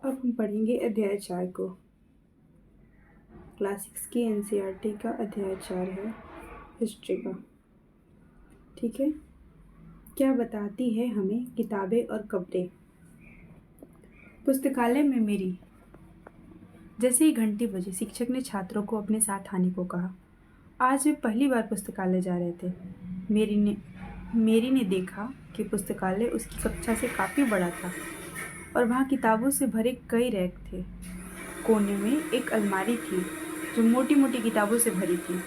अब हम पढ़ेंगे अध्याय 4 को। क्लास 6 की एनसीईआरटी का अध्याय 4 है हिस्ट्री का। ठीक है, क्या बताती है हमें किताबें और कब्रें। पुस्तकालय में मेरी जैसे ही घंटी बजी, शिक्षक ने छात्रों को अपने साथ आने को कहा। आज वे पहली बार पुस्तकालय जा रहे थे। मेरी ने देखा कि पुस्तकालय उसकी कक्षा से काफ़ी बड़ा था और वहाँ किताबों से भरे कई रैक थे। कोने में एक अलमारी थी जो मोटी मोटी किताबों से भरी थी।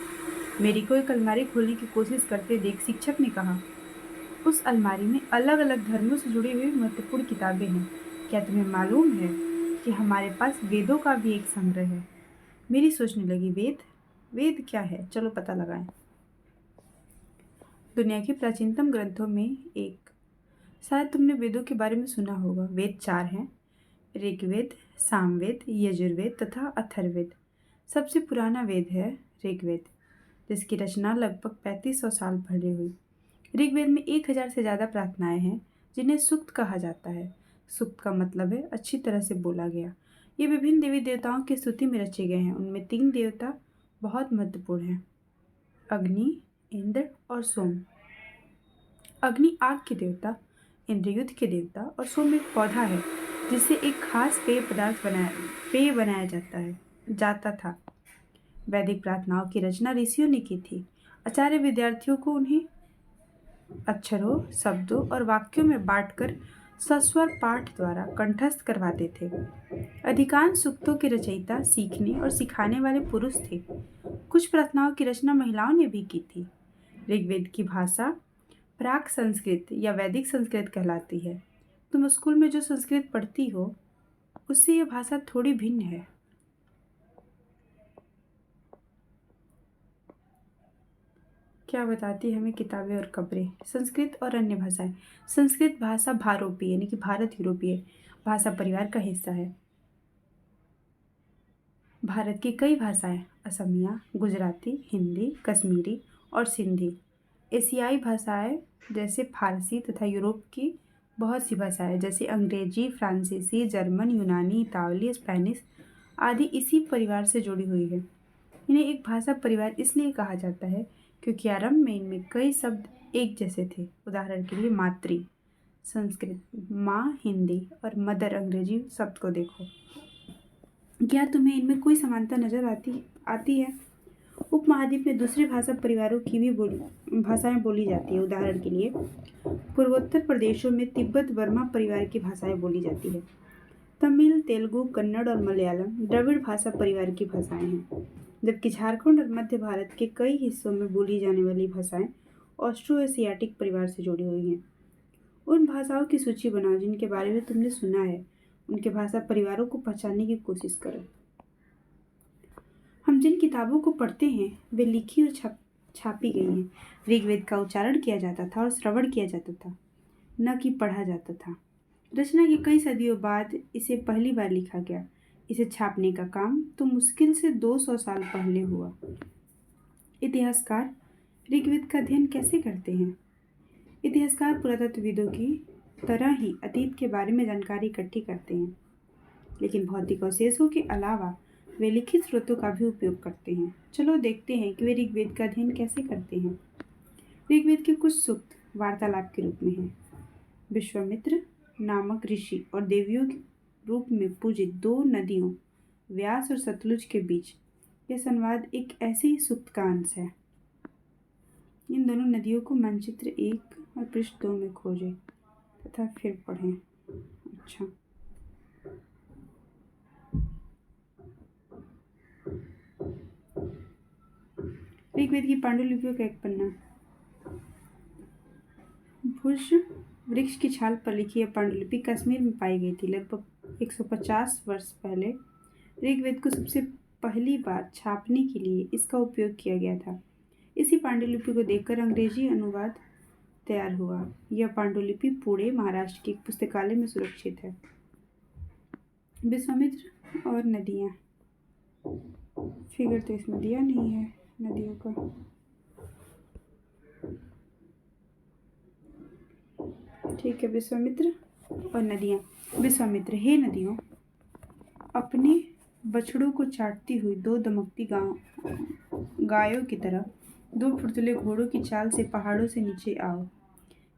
मेरी को एक अलमारी खोलने की कोशिश करते देख शिक्षक ने कहा, उस अलमारी में अलग अलग धर्मों से जुड़ी हुई महत्वपूर्ण किताबें हैं। क्या तुम्हें मालूम है कि हमारे पास वेदों का भी एक संग्रह है। मेरी सोचने लगी, वेद क्या है, चलो पता लगाएं। दुनिया के प्राचीनतम ग्रंथों में एक। शायद तुमने वेदों के बारे में सुना होगा। वेद 4 हैं, ऋग्वेद, सामवेद, यजुर्वेद तथा अथर्ववेद। सबसे पुराना वेद है ऋग्वेद, जिसकी रचना लगभग 3500 साल पहले हुई। ऋग्वेद में 1000 से ज़्यादा प्रार्थनाएं हैं जिन्हें सूक्त कहा जाता है। सूक्त का मतलब है अच्छी तरह से बोला गया। ये विभिन्न देवी देवताओं की स्तुति में रचे गए हैं। उनमें 3 देवता बहुत महत्वपूर्ण हैं, अग्नि, इंद्र और सोम। अग्नि आग के देवता, इंद्र युद्ध के देवता और सोम एक पौधा है जिससे एक खास पेय बनाया जाता था। वैदिक प्रार्थनाओं की रचना ऋषियों ने की थी। आचार्य विद्यार्थियों को उन्हें अक्षरों, शब्दों और वाक्यों में बांटकर सस्वर पाठ द्वारा कंठस्थ करवाते थे। अधिकांश सूक्तों के रचयिता सीखने और सिखाने वाले पुरुष थे। कुछ प्रार्थनाओं की रचना महिलाओं ने भी की थी। ऋग्वेद की भाषा प्राक संस्कृत या वैदिक संस्कृत कहलाती है। तुम स्कूल में जो संस्कृत पढ़ती हो उससे यह भाषा थोड़ी भिन्न है। क्या बताती है हमें किताबें और कब्रें। संस्कृत और अन्य भाषाएं। संस्कृत भाषा भारोपीय यानी कि भारत यूरोपीय भाषा परिवार का हिस्सा है। भारत की कई भाषाएं असमिया, गुजराती, हिंदी, कश्मीरी और सिंधी। एशियाई भाषाएं जैसे फारसी तथा यूरोप की बहुत सी भाषाएं जैसे अंग्रेजी, फ्रांसीसी, जर्मन, यूनानी, इतालवी, स्पेनिश आदि इसी परिवार से जुड़ी हुई है। इन्हें एक भाषा परिवार इसलिए कहा जाता है क्योंकि आरंभ में इनमें कई शब्द एक जैसे थे। उदाहरण के लिए मातृ संस्कृत, माँ हिंदी और मदर अंग्रेजी शब्द को देखो। क्या तुम्हें इनमें कोई समानता नजर आती है? उपमहाद्वीप में दूसरे भाषा परिवारों की भी भाषाएं बोली जाती है। उदाहरण के लिए पूर्वोत्तर प्रदेशों में तिब्बत बर्मा परिवार की भाषाएं बोली जाती है। तमिल, तेलुगु, कन्नड़ और मलयालम द्रविड़ भाषा परिवार की भाषाएं हैं, जबकि झारखंड और मध्य भारत के कई हिस्सों में बोली जाने वाली भाषाएं ऑस्ट्रो एशियाटिक परिवार से जुड़ी हुई हैं। उन भाषाओं की सूची बनाओ जिनके बारे में तुमने सुना है। उनके भाषा परिवारों को पहचानने की कोशिश करो। हम जिन किताबों को पढ़ते हैं वे लिखी और छापी गई हैं। ऋग्वेद का उच्चारण किया जाता था और श्रवण किया जाता था, न कि पढ़ा जाता था। रचना के कई सदियों बाद इसे पहली बार लिखा गया। इसे छापने का काम तो मुश्किल से 200 साल पहले हुआ। इतिहासकार ऋग्वेद का अध्ययन कैसे करते हैं? इतिहासकार पुरातत्वविदों की तरह ही अतीत के बारे में जानकारी इकट्ठी करते हैं, लेकिन भौतिक अवशेषों के अलावा वे लिखित स्रोतों का भी उपयोग करते हैं। चलो देखते हैं कि वे ऋग्वेद का अध्ययन कैसे करते हैं। ऋग्वेद के कुछ सूक्त वार्तालाप के रूप में हैं। विश्वामित्र नामक ऋषि और देवियों के रूप में पूजित 2 नदियों व्यास और सतलुज के बीच यह संवाद एक ऐसे ही सूक्त का अंश है। इन दोनों नदियों को मानचित्र 1 और पृष्ठ 2 में खोजें तथा फिर पढ़ें। अच्छा, ऋग्वेद की पांडुलिपियों का एक पन्ना। भुज वृक्ष की छाल पर लिखी यह पांडुलिपि कश्मीर में पाई गई थी। लगभग 150 वर्ष पहले ऋग्वेद को सबसे पहली बार छापने के लिए इसका उपयोग किया गया था। इसी पांडुलिपि को देखकर अंग्रेजी अनुवाद तैयार हुआ। यह पांडुलिपि पुणे, महाराष्ट्र की एक पुस्तकालय में सुरक्षित है। विश्वामित्र और नदियाँ। फिगर तो इसमें दिया नहीं है नदियों का। ठीक है, विश्वामित्र और नदियाँ। विश्वामित्र, हे नदियों, अपने बछड़ों को चाटती हुई दो दमकती गायों की तरह दो फुर्तीले घोड़ों की चाल से पहाड़ों से नीचे आओ।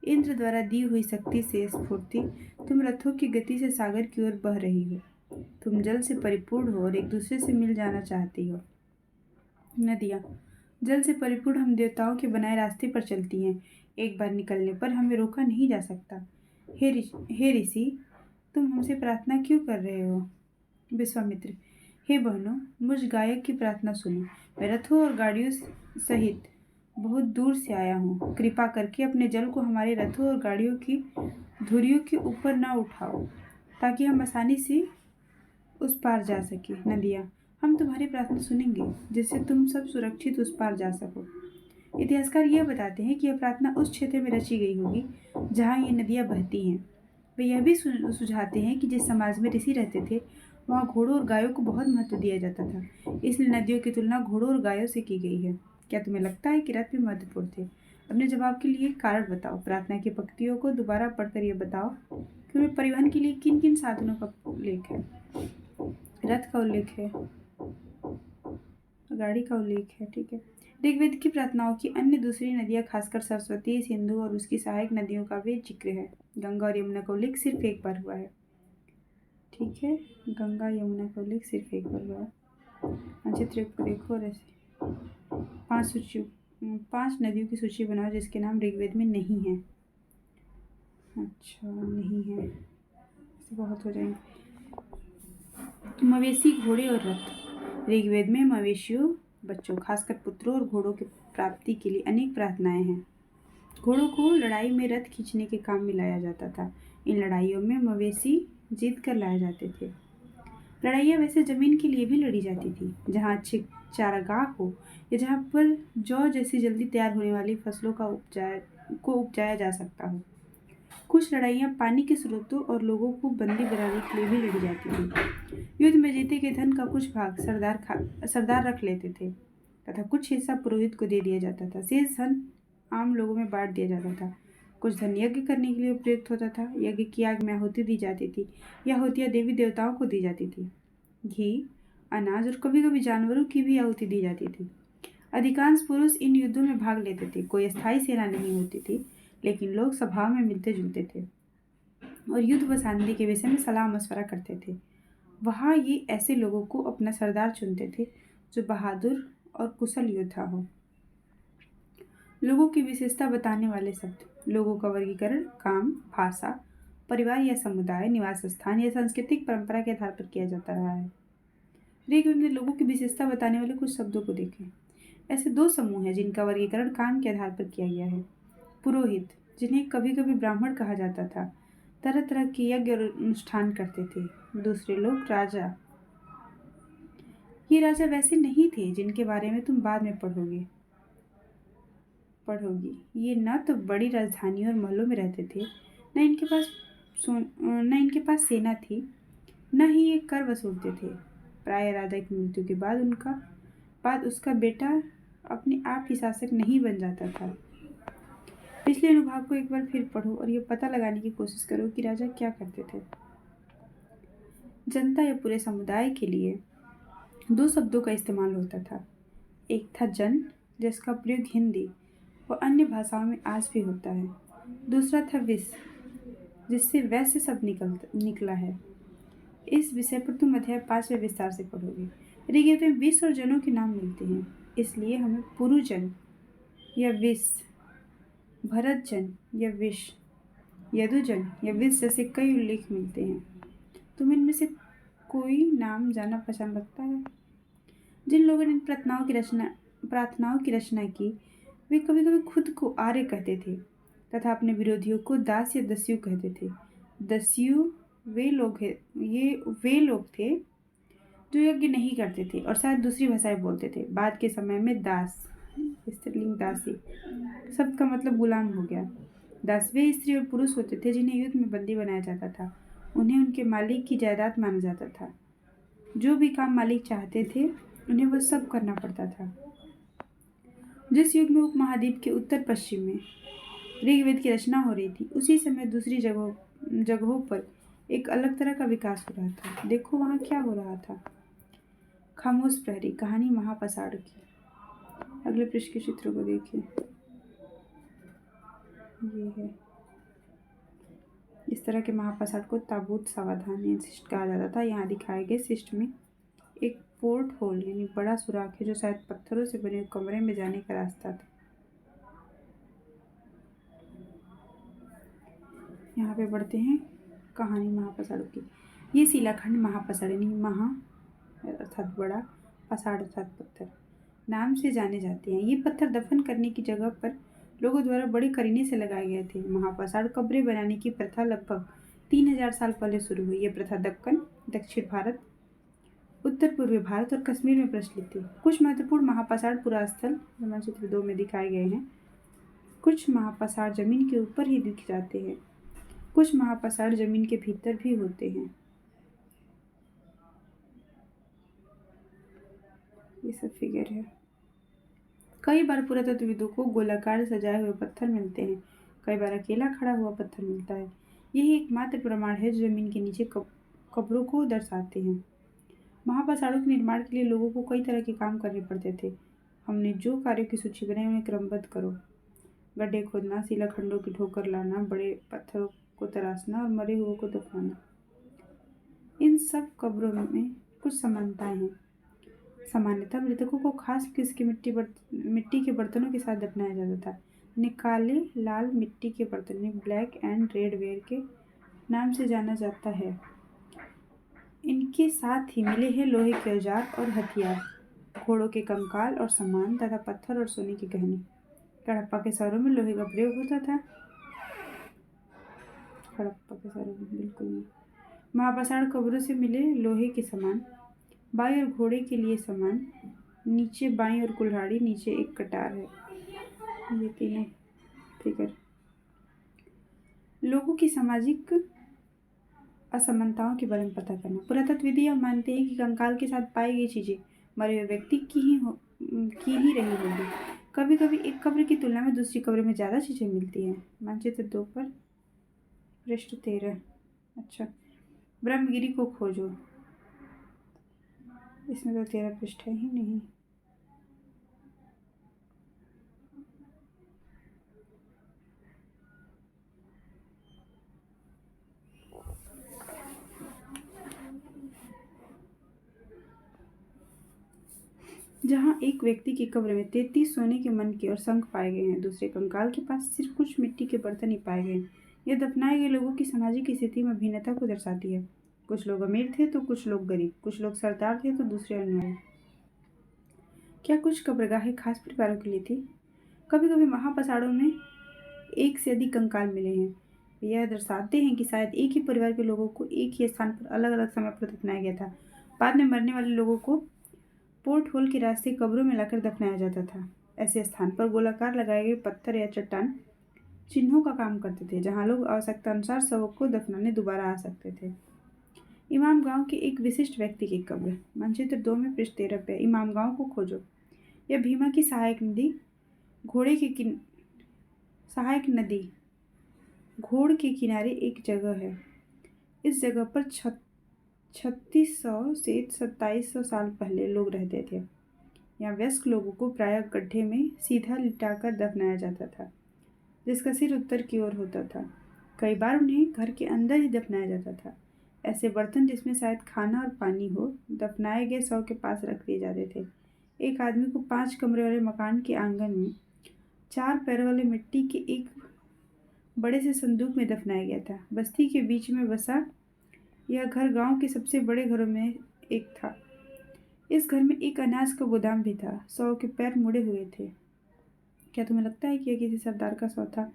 इंद्र द्वारा दी हुई शक्ति से स्फूर्ति तुम रथों की गति से सागर की ओर बह रही हो। तुम जल से परिपूर्ण हो और एक दूसरे से मिल जाना चाहती हो। नदियाँ जल से परिपूर्ण हम देवताओं के बनाए रास्ते पर चलती हैं। एक बार निकलने पर हमें रोका नहीं जा सकता। हे ऋषि, तुम हमसे प्रार्थना क्यों कर रहे हो? विश्वामित्र, हे बहनों, मुझ गायक की प्रार्थना सुनो। मैं रथों और गाड़ियों सहित बहुत दूर से आया हूँ। कृपा करके अपने जल को हमारे रथों और गाड़ियों की धुरियों के ऊपर न उठाओ, ताकि हम आसानी से उस पार जा सके। नदियाँ, हम तुम्हारी प्रार्थना सुनेंगे, जिससे तुम सब सुरक्षित उस पार जा सको। इतिहासकार यह बताते हैं कि यह प्रार्थना उस क्षेत्र में रची गई होगी जहाँ ये नदियाँ बहती हैं। वे यह भी सुझाते हैं कि जिस समाज में ऋषि रहते थे वहाँ घोड़ों और गायों को बहुत महत्व दिया जाता था, इसलिए नदियों की तुलना घोड़ों और गायों से की गई है। क्या तुम्हें लगता है कि रथ भी महत्वपूर्ण थे? अपने जवाब के लिए कारण बताओ। प्रार्थना की पंक्तियों को दोबारा पढ़कर यह बताओ कि उनमें परिवहन के लिए किन किन साधनों का उल्लेख है। रथ का उल्लेख है, गाड़ी का उल्लेख है, ठीक है। ऋग्वेद की प्रार्थनाओं की अन्य दूसरी नदियाँ, खासकर सरस्वती, सिंधु और उसकी सहायक नदियों का भी जिक्र है। गंगा और यमुना का उल्लेख सिर्फ एक बार हुआ है, ठीक है। गंगा यमुना का उल्लेख सिर्फ एक बार हुआ है। चित्र को देखो और ऐसे 5 नदियों की सूची बनाओ जिसके नाम ऋग्वेद में नहीं है। अच्छा, नहीं है, तो बहुत हो जाएंगे। मवेशी, घोड़े और रथ। ऋग्वेद में मवेशियों, बच्चों, खासकर पुत्रों और घोड़ों की प्राप्ति के लिए अनेक प्रार्थनाएं हैं। घोड़ों को लड़ाई में रथ खींचने के काम में लाया जाता था। इन लड़ाइयों में मवेशी जीत कर लाए जाते थे। लड़ाइयाँ वैसे जमीन के लिए भी लड़ी जाती थी, जहाँ अच्छे चारागाह हो या जहाँ पर जौ जैसी जल्दी तैयार होने वाली फसलों का उपजाया जा सकता हो। कुछ लड़ाइयाँ पानी के स्रोतों और लोगों को बंदी बनाने के लिए भी लड़ी जाती थी। युद्ध में जीते गए धन का कुछ भाग सरदार रख लेते थे तथा कुछ हिस्सा पुरोहित को दे दिया जाता था। शेष धन आम लोगों में बांट दिया जाता था। कुछ धन यज्ञ करने के लिए उपयुक्त होता था। यज्ञ की आग में आहुति दी जाती थी। यह आहुतियाँ देवी देवताओं को दी जाती थी। घी, अनाज और कभी कभी जानवरों की भी आहुति दी जाती थी। अधिकांश पुरुष इन युद्धों में भाग लेते थे। कोई स्थायी सेना नहीं होती थी, लेकिन लोग स्वभाव में मिलते जुलते थे और युद्ध व शांति के विषय में सलाह मशवरा करते थे। वहाँ ये ऐसे लोगों को अपना सरदार चुनते थे जो बहादुर और कुशल योद्धा हो। लोगों की विशेषता बताने वाले शब्द। लोगों का वर्गीकरण काम, भाषा, परिवार या समुदाय, निवास स्थान या सांस्कृतिक परंपरा के आधार पर किया जाता रहा है। ऋग्वेद में लोगों की विशेषता बताने वाले कुछ शब्दों को देखें। ऐसे 2 समूह हैं जिनका वर्गीकरण काम के आधार पर किया गया है। पुरोहित, जिन्हें कभी कभी ब्राह्मण कहा जाता था, तरह तरह के यज्ञ और अनुष्ठान करते थे। दूसरे लोग राजा। ये राजा वैसे नहीं थे जिनके बारे में तुम बाद में पढ़ोगी। ये न तो बड़ी राजधानियों और महलों में रहते थे, न इनके पास सेना थी, न ही ये कर वसूलते थे। प्राय राजा की मृत्यु के बाद उसका बेटा अपने आप ही शासक नहीं बन जाता था। पिछले अनुभाग को एक बार फिर पढ़ो और ये पता लगाने की कोशिश करो कि राजा क्या करते थे। जनता या पूरे समुदाय के लिए 2 शब्दों का इस्तेमाल होता था। एक था जन, जिसका प्रयोग हिंदी व अन्य भाषाओं में आज भी होता है। दूसरा था विस, जिससे वैश्य शब्द निकला है। इस विषय पर तुम अध्याय 5 में विस्तार से पढ़ोगे। ऋग्वेद में विस और जनों के नाम मिलते हैं, इसलिए हमें पुरुजन या विस, भरतजन या विश, यदुजन या विस जैसे कई उल्लेख मिलते हैं। तुम्हें इनमें से कोई नाम जाना पसंद लगता है? जिन लोगों ने इन प्रार्थनाओं की रचना की, वे कभी कभी खुद को आर्य कहते थे तथा अपने विरोधियों को दास या दस्यु कहते थे। दस्यु वे लोग थे जो यज्ञ नहीं करते थे और शायद दूसरी भाषाएं बोलते थे। बाद के समय में दास, स्त्रीलिंग दासी शब्द का मतलब गुलाम हो गया। दास वे स्त्री और पुरुष होते थे जिन्हें युद्ध में बंदी बनाया जाता था। उन्हें उनके मालिक की जायदाद माना जाता था। जो भी काम मालिक चाहते थे उन्हें वह सब करना पड़ता था। जिस युग में उपमहाद्वीप के उत्तर पश्चिम में ऋग्वेद की रचना हो रही थी, उसी समय दूसरी जगहों पर एक अलग तरह का विकास हो रहा था। देखो वहाँ क्या हो रहा था। खामोश प्रहरी, कहानी महापसाड़ की। अगले पृष्ठ के चित्रों को देखिए। ये है, इस तरह के महापसाड़ को ताबूत सावधानी शिष्ट कहा जाता था। यहाँ दिखाए गए शिष्ट में एक पोर्ट होल यानी बड़ा सुराख है जो शायद पत्थरों से बने कमरे में जाने का रास्ता था। यहाँ पे बढ़ते हैं कहानी महापसाड़ की। ये शिलाखंड महापसाड़ यानी महा अर्थात बड़ा, पसाड़ अर्थात पत्थर नाम से जाने जाते हैं। ये पत्थर दफन करने की जगह पर लोगों द्वारा बड़े करीने से लगाए गए थे। महापसाड़ कब्रें बनाने की प्रथा लगभग 3000 साल पहले शुरू हुई। यह प्रथा दक्कन, दक्षिण भारत, उत्तर पूर्वी भारत और कश्मीर में प्रचलित थी। कुछ महत्वपूर्ण महापसाड़ पुरास्थल चित्र 2 में दिखाए गए हैं। कुछ महापसाड़ जमीन के ऊपर ही दिख जाते हैं, कुछ महापसाड़ जमीन के भीतर भी होते हैं। ये सब फिगर है। कई बार पुरातत्वविदों को गोलाकार सजाए हुए पत्थर मिलते हैं, कई बार अकेला खड़ा हुआ पत्थर मिलता है। यही एकमात्र प्रमाण है जो जमीन के नीचे कब्रों को दर्शाते हैं। महापसाड़ों के निर्माण के लिए लोगों को कई तरह के काम करने पड़ते थे। हमने जो कार्यों की सूची बनाई उन्हें क्रमबद्ध करो। गड्ढे खोदना, शिलाखंडों की ठोकर लाना, बड़े पत्थरों को तराशना और मरे हुए को दफनाना। इन सब कब्रों में कुछ समानताएं हैं। सामान्यतः मृतकों को खास किस्म के मिट्टी के बर्तनों के साथ दफनाया जाता था। इन्हें काले लाल मिट्टी के बर्तन ब्लैक एंड रेड वेयर के नाम से जाना जाता है। इनके साथ ही मिले हैं लोहे के औजार और हथियार, घोड़ों के कंकाल और सामान तथा पत्थर और सोने के गहने। हड़प्पा के शहरों में लोहे का प्रयोग होता था। हड़प्पा के शहरों में बिल्कुल नहीं। महापसाड़ कब्रों से मिले लोहे के सामान, बाई और घोड़े के लिए सामान, नीचे बाई और कुल्हाड़ी, नीचे एक कटार है। ये तीनों फिगर। लोगों की सामाजिक असमानताओं के बारे में पता करना। पुरातत्वविद यह मानते हैं कि कंकाल के साथ पाई गई चीजें मरे हुए व्यक्ति की ही रही होगी। कभी कभी एक कब्र की तुलना में दूसरी कब्र में ज्यादा चीजें मिलती हैं। मानचित्र 2 पर पृष्ठ 13। अच्छा, ब्रह्मगिरी को खोजो। इसमें तो 13 पृष्ठ है ही नहीं। जहाँ एक व्यक्ति की कब्र में 33 सोने के मनके और शंख पाए गए हैं, दूसरे कंकाल के पास सिर्फ कुछ मिट्टी के बर्तन ही पाए गए हैं। यह दफनाए गए लोगों की सामाजिक स्थिति में भिन्नता को दर्शाती है। कुछ लोग अमीर थे तो कुछ लोग गरीब, कुछ लोग सरदार थे तो दूसरे अनुयायी। क्या कुछ कब्रगाहें खास परिवारों के लिए थी? कभी कभी महापसाड़ों में एक से अधिक कंकाल मिले हैं। यह दर्शाते हैं कि शायद एक ही परिवार के लोगों को एक ही स्थान पर अलग अलग समय पर दफनाया गया था। बाद में मरने वाले लोगों को पोर्ट होल के रास्ते कब्रों में लाकर दफनाया जाता था। ऐसे स्थान पर गोलाकार लगाए गए पत्थर या चट्टान चिन्हों का काम करते थे, जहां लोग आवश्यकता अनुसार शवों को दफनाने दोबारा आ सकते थे। इमाम गांव के एक विशिष्ट व्यक्ति की कब्र। मानचित्र 2 में पृष्ठ 13 पे। इमाम गांव को खोजो। यह भीमा की सहायक नदी घोड़ के किनारे एक जगह है। इस जगह पर 3600 से 2700 साल पहले लोग रहते थे। यहाँ वयस्क लोगों को प्रायः गड्ढे में सीधा लिटाकर दफनाया जाता था, जिसका सिर उत्तर की ओर होता था। कई बार उन्हें घर के अंदर ही दफनाया जाता था। ऐसे बर्तन जिसमें शायद खाना और पानी हो, दफनाए गए शव के पास रख दिए जाते थे। एक आदमी को 5 कमरे वाले मकान के आंगन में 4 पैरों वाले मिट्टी के एक बड़े से संदूक में दफनाया गया था। बस्ती के बीच में बसा यह घर गांव के सबसे बड़े घरों में एक था। इस घर में एक अनाज का गोदाम भी था। शव के पैर मुड़े हुए थे। क्या तुम्हें लगता है कि यह किसी सरदार का शव था?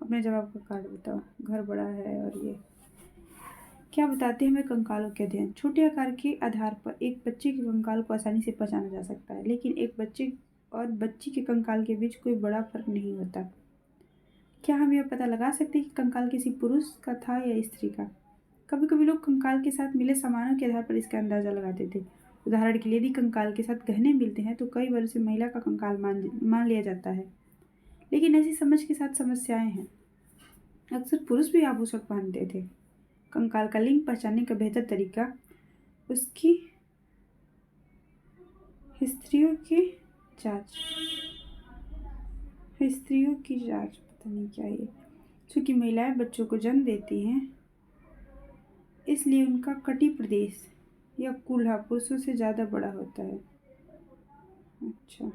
अपने जवाब का कारण बताओ। घर बड़ा है और ये क्या बताते हैं हमें कंकालों के अध्ययन। छोटे आकार के आधार पर एक बच्चे के कंकाल को आसानी से पहचाना जा सकता है, लेकिन एक बच्चे और बच्ची के कंकाल के बीच कोई बड़ा फर्क नहीं होता। क्या हम यह पता लगा सकते हैं कि कंकाल किसी पुरुष का था या स्त्री का? कभी कभी लोग कंकाल के साथ मिले सामानों के आधार पर इसका अंदाजा लगाते थे। उदाहरण के लिए यदि कंकाल के साथ गहने मिलते हैं तो कई बार उसे महिला का कंकाल मान लिया जाता है, लेकिन ऐसी समझ के साथ समस्याएं हैं। अक्सर पुरुष भी आभूषण पहनते थे। कंकाल का लिंग पहचानने का बेहतर तरीका उसकी हिस्ट्रियों की जांच पता नहीं क्या है। चूँकि महिलाएं बच्चों को जन्म देती हैं, इसलिए उनका कटी प्रदेश या कूल्हा पुरुषों से ज़्यादा बड़ा होता है। अच्छा,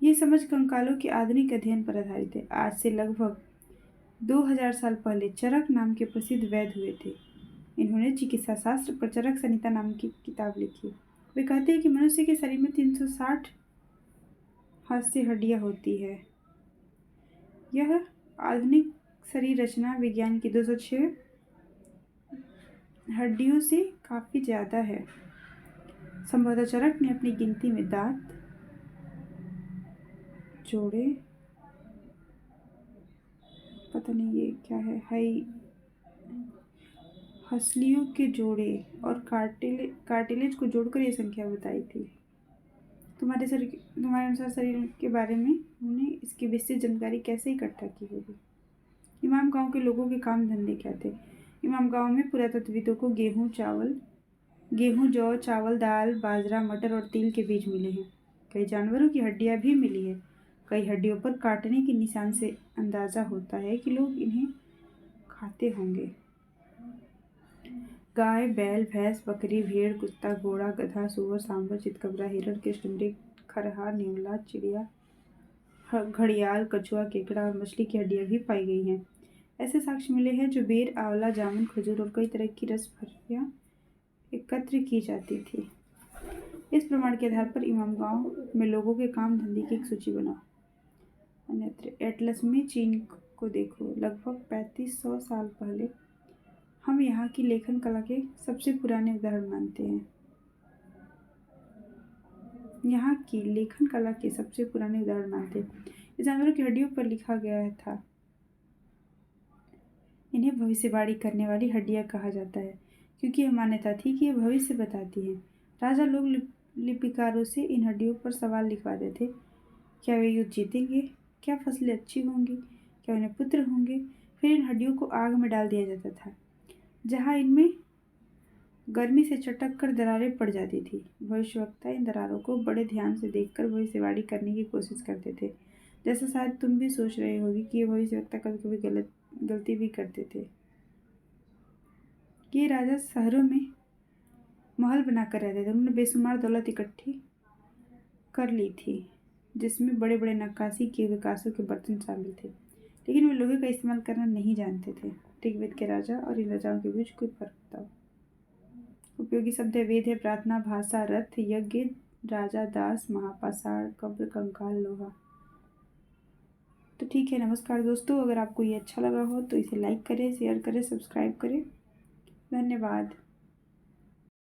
ये समझ कंकालों के आधुनिक अध्ययन पर आधारित है। आज से लगभग 2000 साल पहले चरक नाम के प्रसिद्ध वैद्य हुए थे। इन्होंने चिकित्सा शास्त्र पर चरक संहिता नाम की किताब लिखी। वे कहते हैं कि मनुष्य के शरीर में 360 हाथ से हड्डियां होती है। यह आधुनिक शरीर रचना विज्ञान की 206 हड्डियों से काफ़ी ज़्यादा है। संभवतः चरक ने अपनी गिनती में दांत, जोड़े, पता नहीं ये क्या है, हंसलियों के जोड़े और कार्टिलेज को जोड़कर ये संख्या बताई थी। तुम्हारे अनुसार शरीर के बारे में उन्होंने इसकी विस्तृत जानकारी कैसे इकट्ठा की होगी? इमाम गांव के लोगों के काम धंधे क्या थे? इमाम गांव में पुरातत्वविदों को गेहूं, जौ, चावल, दाल, बाजरा, मटर और तिल के बीज मिले हैं। कई जानवरों की हड्डियां भी मिली है। कई हड्डियों पर काटने के निशान से अंदाजा होता है कि लोग इन्हें खाते होंगे। गाय, बैल, भैंस, बकरी, भेड़, कुत्ता, घोड़ा, गधा, सूअर, सांभर, चितकबरा, हिरण, कृष्णमृग, खरहा, नेवला, चिड़िया, घड़ियाल, कछुआ, केकड़ा और मछली की हड्डियां भी पाई गई हैं। ऐसे साक्ष्य मिले हैं जो बेर, आंवला, जामुन, खजूर और कई तरह की रस फलियां एकत्र की जाती थी। इस प्रमाण के आधार पर इमाम गांव में लोगों के काम धंधे की एक सूची बनाओ। अन्यत्र एटलस में चीन को देखो। लगभग 3500 साल पहले हम यहाँ की लेखन कला के सबसे पुराने उदाहरण मानते हैं। इस जानवरों की हड्डियों पर लिखा गया था। इन्हें भविष्यवाणी करने वाली हड्डियां कहा जाता है, क्योंकि यह मान्यता थी कि यह भविष्य बताती हैं। राजा लोग लिपिकारों से इन हड्डियों पर सवाल लिखवाते थे। क्या वे युद्ध जीतेंगे? क्या फसलें अच्छी होंगी? क्या उन्हें पुत्र होंगे? फिर इन हड्डियों को आग में डाल दिया जाता था, जहाँ इनमें गर्मी से चटक कर दरारें पड़ जाती थी। भविष्यवक्ता इन दरारों को बड़े ध्यान से देखकर भविष्यवाणी करने की कोशिश करते थे। जैसा शायद तुम भी सोच रहे होगी कि ये भविष्यवक्ता कभी कभी गलती भी करते थे। ये राजा शहरों में महल बनाकर रहते थे। उन्होंने बेशुमार दौलत इकट्ठी कर ली थी, जिसमें बड़े बड़े नक्काशी किए हुए कांसों के बर्तन शामिल थे, लेकिन वे लोहे का इस्तेमाल करना नहीं जानते थे। ऋग्वेद के राजा और इन राजाओं के बीच कोई फर्क बताओ। उपयोगी शब्द है वेद है, प्रार्थना, भाषा, रथ, यज्ञ, राजा, दास, महापाषाण, कब्र, कंकाल, लोहा। तो ठीक है, नमस्कार दोस्तों। अगर आपको ये अच्छा लगा हो तो इसे लाइक करें, शेयर करें, सब्सक्राइब करें। धन्यवाद।